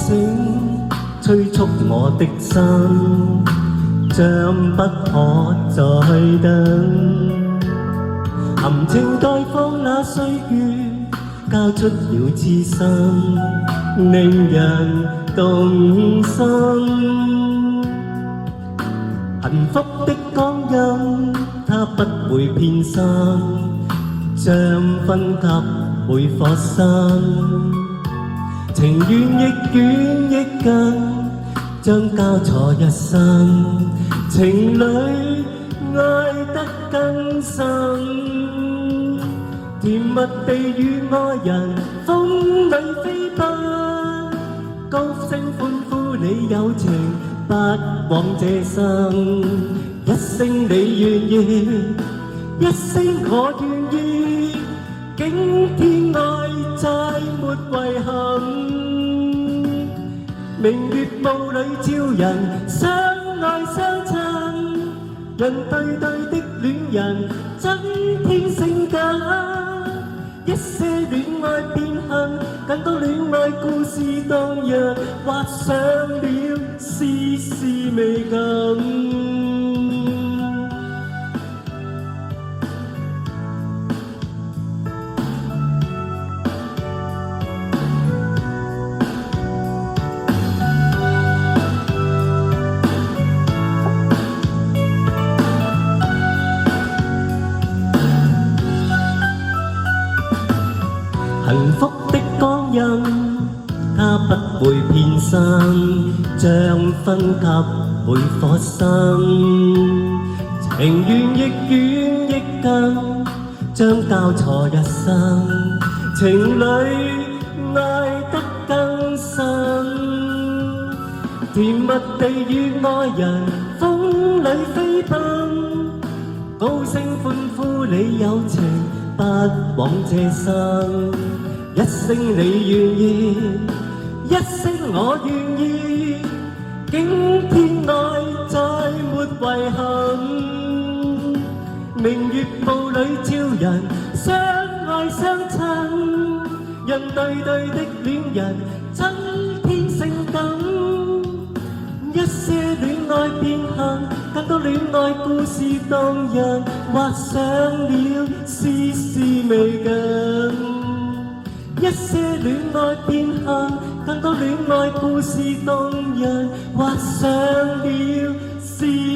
醒，催促我的心，像不可再等。含情待放那歲月，交出了痴心，令人動心。幸福的光陰，它不會偏心，將分給每顆心。情願亦遠亦近，將交錯一生，情侶愛得更深。甜蜜地與愛人風裏飛奔，高聲歡呼你友情不枉這生。一聲你願意，一聲我願意，驚天愛再沒遺憾。明月霧裏照人相愛相親，人對對的戀人真天性感。一些戀愛變恨，更多戀愛故事動人，畫上了絲絲美感。幸福的光陰，它不會偏心，將分給每顆心。情願亦遠亦近，將交錯一生，情侶愛得更深。甜蜜地與愛人風裏飛奔，高聲歡呼你友情不枉這生。一聲你願意，一聲我願意，驚天愛再沒遺憾。明月霧裏照人相愛相親，人對對的戀人真天性感。一些戀愛變恨，更多戀愛故事動人，畫上了絲絲美感。一些戀愛變恨，更多戀愛故事動人，畫上了絲